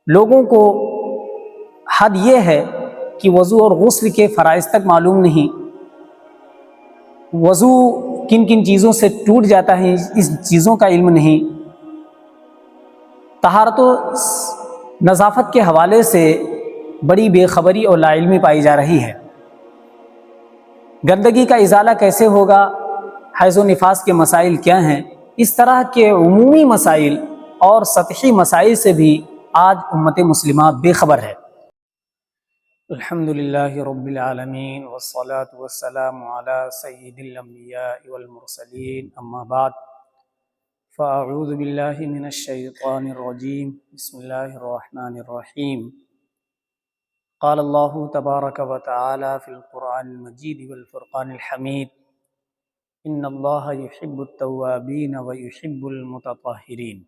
لوگوں کو حد یہ ہے کہ وضو اور غسل کے فرائض تک معلوم نہیں، وضو کن کن چیزوں سے ٹوٹ جاتا ہے اس چیزوں کا علم نہیں، طہارت و نظافت کے حوالے سے بڑی بے خبری اور لا علمی پائی جا رہی ہے۔ گندگی کا ازالہ کیسے ہوگا، حیض و نفاس کے مسائل کیا ہیں، اس طرح کے عمومی مسائل اور سطحی مسائل سے بھی آج امت مسلمہ بے خبر ہے۔ الحمدللہ رب العالمین والصلاة والسلام علی سید الانبیاء والمرسلین، اما بعد فاعوذ باللہ من الشیطان الرجیم، بسم اللہ الرحمن الرحیم۔ قال اللہ تبارک و تعالی فی القرآن المجید والفرقان الحمید، ان اللہ یحب التوابین ویحب المتطہرین۔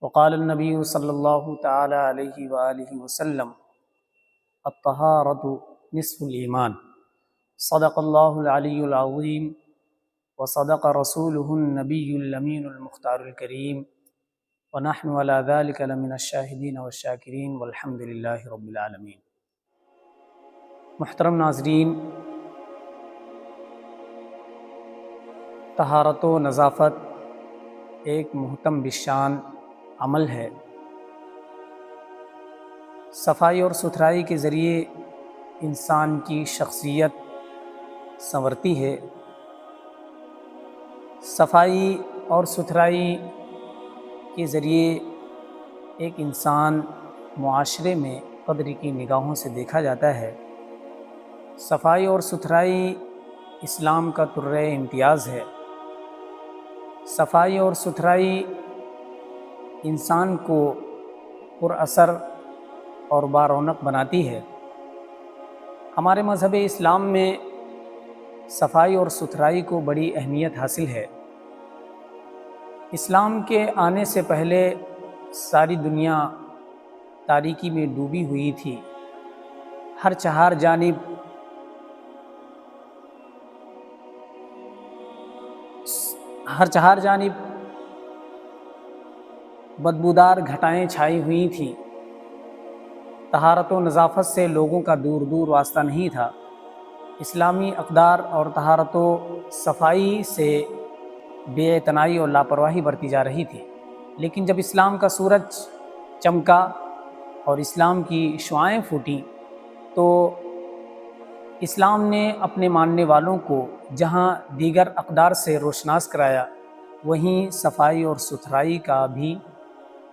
وقال النبی صلی اللہ تعالی علیہ وآلہ وسلم، الطہارۃ نصف الایمان۔ صدق اللہ العلی العظیم وصدق رسولہ النبی الامین المختار الکریم، ونحن علی ذلک لمن الشاہدین والشاکرین والحمد للہ رب العالمین۔ محترم ناظرین، طہارت و نظافت ایک محتم بالشان عمل ہے۔ صفائی اور ستھرائی کے ذریعے انسان کی شخصیت سنورتی ہے۔ صفائی اور ستھرائی کے ذریعے ایک انسان معاشرے میں قدر کی نگاہوں سے دیکھا جاتا ہے۔ صفائی اور ستھرائی اسلام کا طرۂ امتیاز ہے۔ صفائی اور ستھرائی انسان کو پر اثر اور بارونق بناتی ہے۔ ہمارے مذہب اسلام میں صفائی اور ستھرائی کو بڑی اہمیت حاصل ہے۔ اسلام کے آنے سے پہلے ساری دنیا تاریکی میں ڈوبی ہوئی تھی۔ ہر چہار جانب بدبودار گھٹائیں چھائی ہوئی تھیں۔ طہارت و نظافت سے لوگوں کا دور دور واسطہ نہیں تھا۔ اسلامی اقدار اور طہارت و صفائی سے بے اعتنائی اور لاپرواہی برتی جا رہی تھی، لیکن جب اسلام کا سورج چمکا اور اسلام کی شعاعیں پھوٹیں تو اسلام نے اپنے ماننے والوں کو جہاں دیگر اقدار سے روشناس کرایا، وہیں صفائی اور ستھرائی کا بھی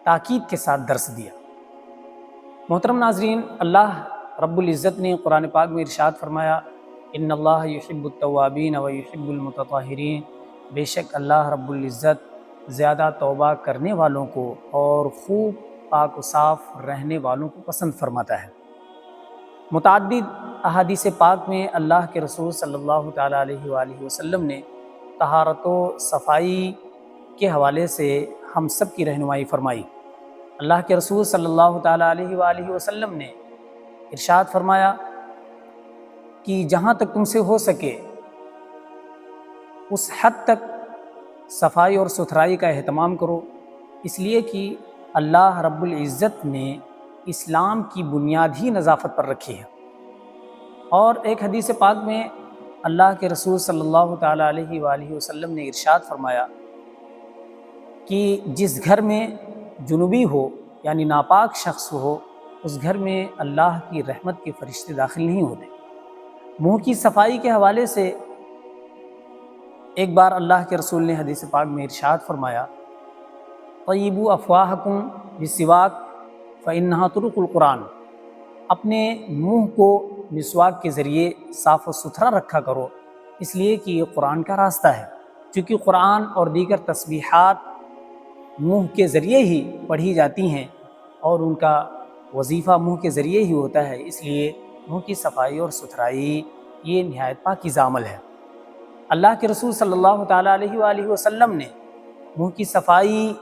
تاکید کے ساتھ درس دیا۔ محترم ناظرین، اللہ رب العزت نے قرآن پاک میں ارشاد فرمایا، ان اللہ یحب التوابین ویحب المتطہرین۔ بے شک اللہ رب العزت زیادہ توبہ کرنے والوں کو اور خوب پاک و صاف رہنے والوں کو پسند فرماتا ہے۔ متعدد احادیث پاک میں اللہ کے رسول صلی اللہ تعالیٰ علیہ وآلہ وسلم نے طہارت و صفائی کے حوالے سے ہم سب کی رہنمائی فرمائی۔ اللہ کے رسول صلی اللہ تعالیٰ علیہ وآلہ وسلم نے ارشاد فرمایا کہ جہاں تک تم سے ہو سکے اس حد تک صفائی اور ستھرائی کا اہتمام کرو، اس لیے کہ اللہ رب العزت نے اسلام کی بنیاد ہی نظافت پر رکھی ہے۔ اور ایک حدیث پاک میں اللہ کے رسول صلی اللہ تعالیٰ علیہ وآلہ وسلم نے ارشاد فرمایا کہ جس گھر میں جنوبی ہو یعنی ناپاک شخص ہو، اس گھر میں اللہ کی رحمت کے فرشتے داخل نہیں ہوتے۔ منہ کی صفائی کے حوالے سے ایک بار اللہ کے رسول نے حدیث پاک میں ارشاد فرمایا، طیبوا افواہکم بالسواک فانہا طرق القرآن۔ اپنے منہ کو مسواک کے ذریعے صاف و ستھرا رکھا کرو، اس لیے کہ یہ قرآن کا راستہ ہے۔ چونکہ قرآن اور دیگر تسبیحات منہ کے ذریعے ہی پڑھی جاتی ہیں اور ان کا وظیفہ منہ کے ذریعے ہی ہوتا ہے، اس لیے منہ کی صفائی اور ستھرائی یہ نہایت پاکیزہ عمل ہے۔ اللہ کے رسول صلی اللہ تعالیٰ علیہ وآلہ وسلم نے منہ کی صفائی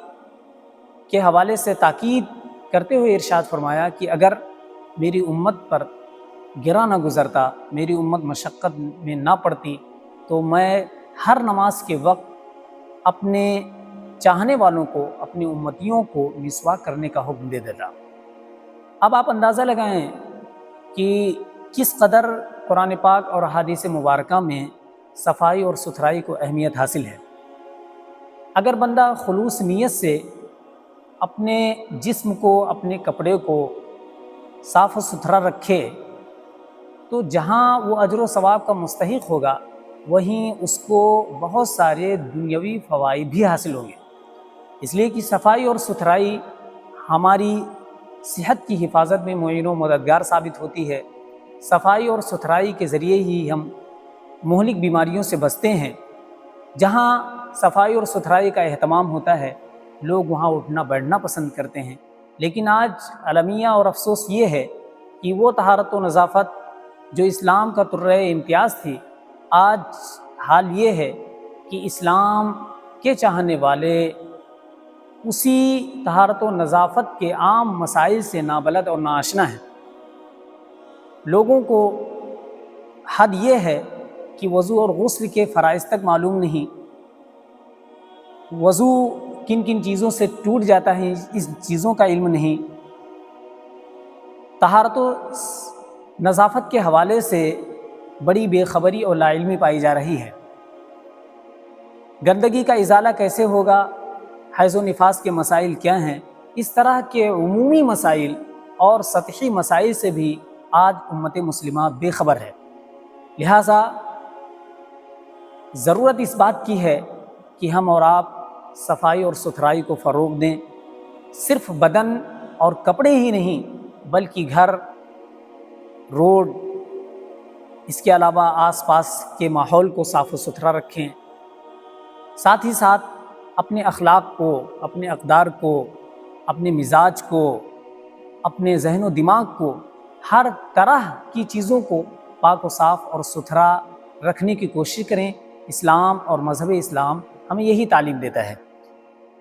کے حوالے سے تاکید کرتے ہوئے ارشاد فرمایا کہ اگر میری امت پر گرا نہ گزرتا، میری امت مشقت میں نہ پڑتی، تو میں ہر نماز کے وقت اپنے چاہنے والوں کو، اپنی امتیوں کو مسواک کرنے کا حکم دے دیتا۔ اب آپ اندازہ لگائیں کہ کس قدر قرآن پاک اور احادیث مبارکہ میں صفائی اور ستھرائی کو اہمیت حاصل ہے۔ اگر بندہ خلوص نیت سے اپنے جسم کو، اپنے کپڑے کو صاف و ستھرا رکھے تو جہاں وہ اجر و ثواب کا مستحق ہوگا، وہیں اس کو بہت سارے دنیاوی فوائد بھی حاصل ہوں گے۔ اس لیے کہ صفائی اور ستھرائی ہماری صحت کی حفاظت میں معین و مددگار ثابت ہوتی ہے۔ صفائی اور ستھرائی کے ذریعے ہی ہم مہلک بیماریوں سے بچتے ہیں۔ جہاں صفائی اور ستھرائی کا اہتمام ہوتا ہے، لوگ وہاں اٹھنا بیٹھنا پسند کرتے ہیں، لیکن آج المیہ اور افسوس یہ ہے کہ وہ طہارت و نظافت جو اسلام کا طرۂ امتیاز تھی، آج حال یہ ہے کہ اسلام کے چاہنے والے اسی طہارت و نظافت کے عام مسائل سے نابلد اور ناآشنا ہیں۔ لوگوں کو حد یہ ہے کہ وضو اور غسل کے فرائض تک معلوم نہیں، وضو کن کن چیزوں سے ٹوٹ جاتا ہے اس چیزوں کا علم نہیں، طہارت و نظافت کے حوالے سے بڑی بے خبری اور لا علمی پائی جا رہی ہے۔ گندگی کا ازالہ کیسے ہوگا، حیض و نفاس کے مسائل کیا ہیں، اس طرح کے عمومی مسائل اور سطحی مسائل سے بھی آج امت مسلمہ بے خبر ہے۔ لہٰذا ضرورت اس بات کی ہے کہ ہم اور آپ صفائی اور ستھرائی کو فروغ دیں، صرف بدن اور کپڑے ہی نہیں بلکہ گھر، روڈ، اس کے علاوہ آس پاس کے ماحول کو صاف و ستھرا رکھیں، ساتھ ہی ساتھ اپنے اخلاق کو، اپنے اقدار کو، اپنے مزاج کو، اپنے ذہن و دماغ کو، ہر طرح کی چیزوں کو پاک و صاف اور ستھرا رکھنے کی کوشش کریں۔ اسلام اور مذہب اسلام ہمیں یہی تعلیم دیتا ہے۔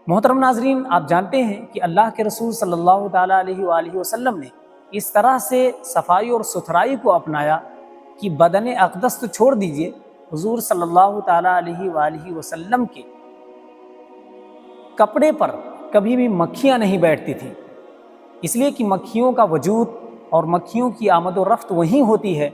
محترم ناظرین، آپ جانتے ہیں کہ اللہ کے رسول صلی اللہ تعالیٰ علیہ وآلہ وسلم نے اس طرح سے صفائی اور ستھرائی کو اپنایا کہ بدن اقدس تو چھوڑ دیجئے، حضور صلی اللہ تعالیٰ علیہ وآلہ وسلم کے کپڑے پر کبھی بھی مکھیاں نہیں بیٹھتی تھیں، اس لیے کہ مکھیوں کا وجود اور مکھیوں کی آمد و رفت وہیں ہوتی ہے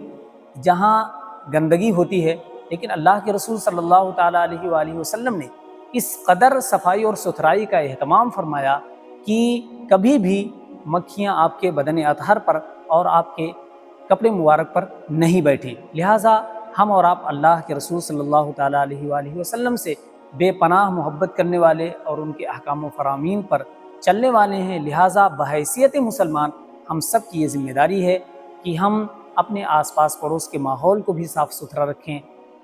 جہاں گندگی ہوتی ہے، لیکن اللہ کے رسول صلی اللہ تعالیٰ علیہ وآلہ وسلم نے اس قدر صفائی اور ستھرائی کا اہتمام فرمایا کہ کبھی بھی مکھیاں آپ کے بدن اطہر پر اور آپ کے کپڑے مبارک پر نہیں بیٹھی۔ لہٰذا ہم اور آپ اللہ کے رسول صلی اللہ تعالیٰ علیہ وآلہ وسلم سے بے پناہ محبت کرنے والے اور ان کے احکام و فرامین پر چلنے والے ہیں۔ لہٰذا بحیثیت مسلمان ہم سب کی یہ ذمہ داری ہے کہ ہم اپنے آس پاس پڑوس کے ماحول کو بھی صاف ستھرا رکھیں،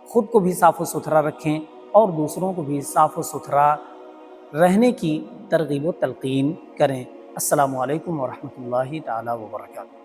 خود کو بھی صاف و ستھرا رکھیں اور دوسروں کو بھی صاف و ستھرا رہنے کی ترغیب و تلقین کریں۔ السلام علیکم ورحمۃ اللہ تعالیٰ وبرکاتہ۔